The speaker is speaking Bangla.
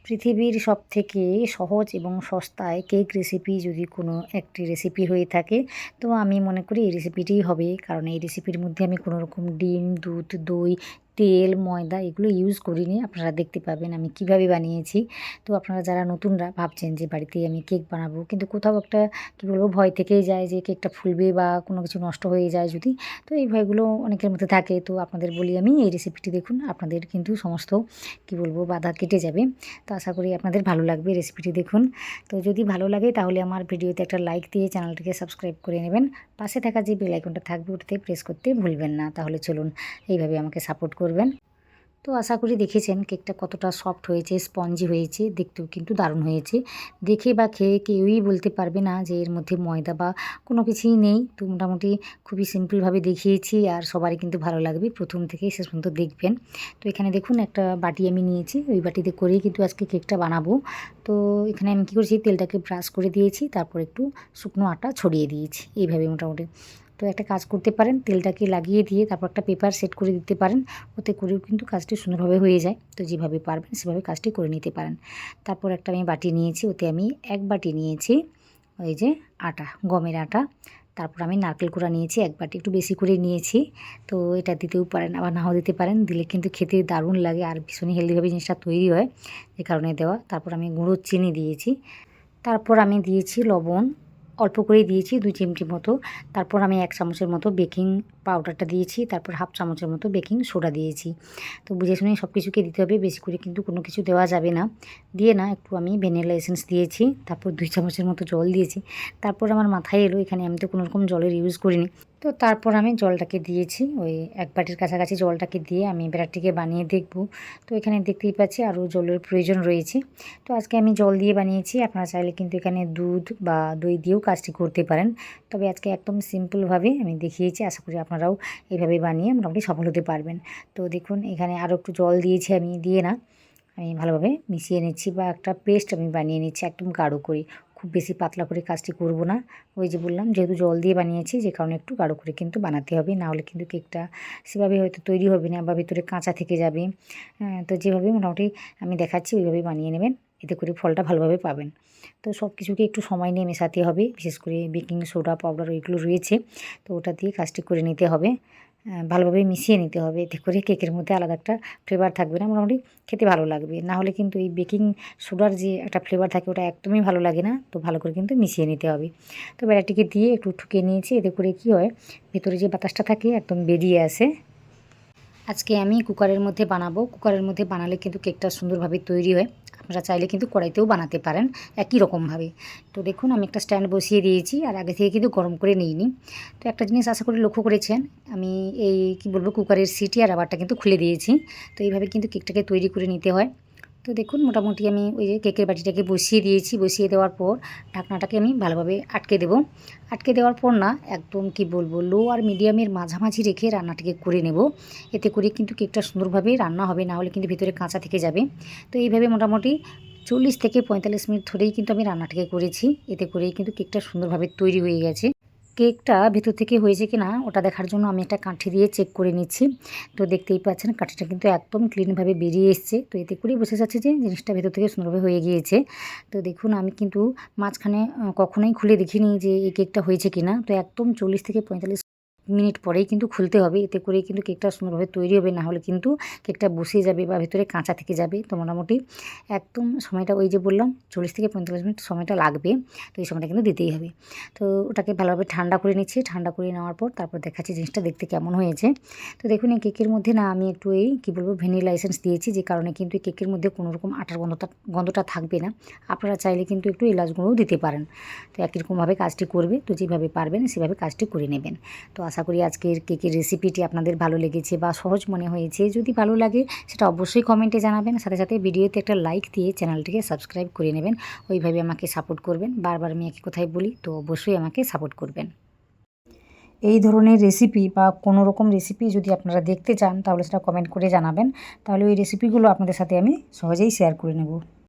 পৃথিবীর সবথেকে সহজ এবং সস্তায় কেক রেসিপি যদি কোনো একটি রেসিপি হয়ে থাকে, তো আমি মনে করি এই রেসিপিটিই হবে। কারণ এই রেসিপির মধ্যে আমি কোনো রকম ডিম, দুধ, দই, তেল, ময়দা এগুলো ইউজ করিনি। আপনারা দেখতে পাবেন আমি কিভাবে বানিয়েছি। তো আপনারা যারা নতুনরা ভাবছেন যে বাড়িতেই আমি কেক বানাবো, কিন্তু কোথাও একটা কী বলবো ভয় থেকেই যায় যে কেকটা ফুলবে বা কোনো কিছু নষ্ট হয়ে যায় যদি, তো এই ভয়গুলো অনেকের মধ্যে থাকে। তো আপনাদের বলি আমি এই রেসিপিটি দেখুন, আপনাদের কিন্তু সমস্ত কী বলবো বাধা কেটে যাবে। তো আশা করি আপনাদের ভালো লাগবে রেসিপিটি দেখুন। তো যদি ভালো লাগে তাহলে আমার ভিডিওতে একটা লাইক দিয়ে চ্যানেলটিকে সাবস্ক্রাইব করে নেবেন। পাশে থাকা যে বেল আইকনটা থাকবে ওটাতে প্রেস করতে ভুলবেন না। তাহলে চলুন এইভাবে আমাকে সাপোর্ট করবেন। তো আশা করি দেখেছেন কেকটা কতটা সফট হয়েছে, স্পঞ্জি হয়েছে, দেখতেও কিন্তু দারুণ হয়েছে। দেখে বা খেয়ে কেউই বলতে পারবে না যে এর মধ্যে ময়দা বা কোনো কিছুই নেই। তো মোটামুটি খুবই সিম্পলভাবে দেখিয়েছি আর সবারই কিন্তু ভালো লাগবে। প্রথম থেকে শেষ পর্যন্ত দেখবেন। তো এখানে দেখুন একটা বাটি আমি নিয়েছি, ওই বাটিতে করেই কিন্তু আজকে কেকটা বানাবো। তো এখানে আমি কী করেছি, তেলটাকে ব্রাশ করে দিয়েছি, তারপর একটু শুকনো আটা ছড়িয়ে দিয়েছি এইভাবে মোটামুটি। তো একটা কাজ করতে পারেন, তেলটাকে লাগিয়ে দিয়ে তারপর একটা পেপার সেট করে দিতে পারেন, ওতে করেও কিন্তু কাজটি সুন্দরভাবে হয়ে যায়। তো যেভাবে পারবেন সেভাবে কাজটি করে নিতে পারেন। তারপর একটা আমি বাটি নিয়েছি, ওতে আমি 1 বাটি নিয়েছি ওই যে আটা, গমের আটা। তারপর আমি নারকেল কোড়া নিয়েছি 1 বাটি, একটু বেশি করে নিয়েছি। তো এটা দিতেও পারেন আবার নাও দিতে পারেন, দিলে কিন্তু খেতে দারুণ লাগে আর ভীষণই হেলদিভাবে জিনিসটা তৈরি হয়, যে কারণে দেওয়া। তারপর আমি গুঁড়ো চিনি দিয়েছি, তারপর আমি দিয়েছি লবণ, অল্প করেই দিয়েছি 2 চিমটি মতো। তারপর আমি 1 চামচের মতো বেকিং পাউডারটা দিয়েছি, তারপর হাফ চামচের মতো বেকিং সোডা দিয়েছি। তো বুঝে শুনে সব কিছুকে দিতে হবে, বেশি করে কিন্তু কোনো কিছু দেওয়া যাবে না। দিয়ে না একটু আমি ভ্যানিলা এসেন্স দিয়েছি, তারপর 2 চামচের মতো জল দিয়েছি। তারপর আমার মাথায় এলো এখানে আমি তো কোনো রকম জলের ইউজ করিনি। তো তারপর আমি জলটাকে দিয়েছি, ওই 1 বাটির কাছাকাছি জলটাকে দিয়ে আমি ব্যাটারটিকে বানিয়ে দেখব। তো এখানে দেখতেই পাচ্ছি আরও জলের প্রয়োজন রয়েছে। তো আজকে আমি জল দিয়ে বানিয়েছি, আপনারা চাইলে কিন্তু এখানে দুধ বা দই দিয়েও কাজটি করতে পারেন। তবে আজকে একদম সিম্পলভাবে আমি দেখিয়েছি, আশা করি আপনারাও এইভাবে বানিয়ে মোটামুটি সফল হতে পারবেন। তো দেখুন এখানে আরও একটু জল দিয়েছি আমি, দিয়ে না আমি ভালোভাবে মিশিয়ে নিচ্ছি বা একটা পেস্ট আমি বানিয়ে নিচ্ছি একদম গাঢ় করে। খুব বেশি পাতলা করে কাজটি করব না। ওই যে বললাম যেহেতু জল দিয়ে বানিয়েছি, যে কারণে একটু গাঢ় করে কিন্তু বানাতে হবে, না হলে কিন্তু কেকটা সেভাবে হয়তো তৈরি হবে না বা ভিতরে কাঁচা থেকে যাবে। তো যেভাবে মোটামুটি আমি দেখাচ্ছি ওইভাবেই বানিয়ে নেবেন, এতে করে ফলটা ভালোভাবে পাবেন। তো সব কিছুকে একটু সময় নিয়ে মেশাতে হবে, বিশেষ করে বেকিং সোডা পাউডার ওইগুলো রয়েছে, তো ওটা দিয়ে কাজটি করে নিতে হবে। ভালোভাবে মিশিয়ে নিতে হবে, এতে করে কেকের মধ্যে আলাদা একটা ফ্লেভার থাকবে না, মোটামুটি খেতে ভালো লাগবে। না হলে কিন্তু এই বেকিং সোডার যে একটা ফ্লেভার থাকে ওটা একদমই ভালো লাগে না। তো ভালো করে কিন্তু মিশিয়ে নিতে হবে। তো ব্যাটারটিকে দিয়ে একটু ঠুকে নিয়েছি, এতে করে কী হয়, ভেতরে যে বাতাসটা থাকে একদম বেরিয়ে আসে। আজকে আমি কুকারের মধ্যে বানাবো, কুকারের মধ্যে বানালে কিন্তু কেকটা সুন্দরভাবে তৈরি হয়। আপনারা চাইলে কিন্তু কড়াইতেও বানাতে পারেন একই রকমভাবে। তো দেখুন আমি একটা স্ট্যান্ড বসিয়ে দিয়েছি আর আগে থেকে কিন্তু গরম করে নিইনি। তো একটা জিনিস আশা করি লক্ষ্য করেছেন, আমি এই কী বলবো কুকারের সিটি আর রাবারটা কিন্তু খুলে দিয়েছি। তো এইভাবে কিন্তু কেকটাকে তৈরি করে নিতে হয়। তো দেখুন মোটামুটি আমি ওই যে কেকের বাটিটাকে বসিয়ে দিয়েছি, বসিয়ে দেওয়ার পর ঢাকনাটাকে আমি ভালোভাবে আটকে দেবো। আটকে দেওয়ার পর না একদম কী বলবো লো আর মিডিয়ামের মাঝামাঝি রেখে রান্নাটাকে করে নেব, এতে করে কিন্তু কেকটা সুন্দরভাবে রান্না হবে, না হলে কিন্তু ভিতরে কাঁচা থেকে যাবে। তো এইভাবে মোটামুটি 40 থেকে 45 মিনিট ধরেই কিন্তু আমি রান্নাটাকে করেছি, এতে করেই কিন্তু কেকটা সুন্দরভাবে তৈরি হয়ে গেছে। কেকটা ভেতর থেকে হয়েছে কিনা ওটা দেখার জন্য আমি একটা কাঠি দিয়ে চেক করে নিচ্ছি। তো দেখতেই পাচ্ছেন কাঠিটা কিন্তু একদম ক্লিনভাবে বেরিয়ে এসছে। তো এতে করেই বোঝা যাচ্ছে যে জিনিসটা ভেতর থেকে সুন্দরভাবে হয়ে গিয়েছে। তো দেখুন আমি কিন্তু মাঝখানে কখনোই খুলে দেখিনি যে এই কেকটা হয়েছে কিনা। তো একদম 40 থেকে 45 মিনিট পরেই কিন্তু খুলতে হবে, এতে করেই কিন্তু কেকটা সুন্দরভাবে তৈরি হবে, না হলে কিন্তু কেকটা বসে যাবে বা ভেতরে কাঁচা থেকে যাবে। তো মোটামুটি একদম সময়টা ওই যে বললাম 40 থেকে 45 মিনিট সময়টা লাগবে। তো এই সময়টা কিন্তু দিতেই হবে। তো ওটাকে ভালোভাবে ঠান্ডা করে নিচ্ছি, ঠান্ডা করে নেওয়ার পর তারপর দেখাচ্ছি জিনিসটা দেখতে কেমন হয়েছে। তো দেখুন এই কেকের মধ্যে না আমি একটু এই কী বলবো ভ্যানিলা এসেন্স দিয়েছি, যে কারণে কিন্তু এই কেকের মধ্যে কোনো রকম আটার গন্ধটা থাকবে না। আপনারা চাইলে কিন্তু একটু এলাচ গুঁড়োও দিতে পারেন। তো একই রকমভাবে কাজটি করবে, তো যেভাবে পারবেন সেভাবে কাজটি করে নেবেন। তো আশা করি আজকের কেকের রেসিপিটি আপনাদের ভালো লেগেছে বা সহজ মনে হয়েছে। যদি ভালো লাগে সেটা অবশ্যই কমেন্টে জানাবেন, সাথে সাথে ভিডিওতে একটা লাইক দিয়ে চ্যানেলটিকে সাবস্ক্রাইব করে নেবেন। ওইভাবে আমাকে সাপোর্ট করবেন। বারবার আমি একই কথাই বলি, তো অবশ্যই আমাকে সাপোর্ট করবেন। এই ধরনের রেসিপি বা কোনো রকম রেসিপি যদি আপনারা দেখতে চান তাহলে সেটা কমেন্ট করে জানাবেন। তাহলে ওই রেসিপিগুলো আপনাদের সাথে আমি সহজেই শেয়ার করে নেব।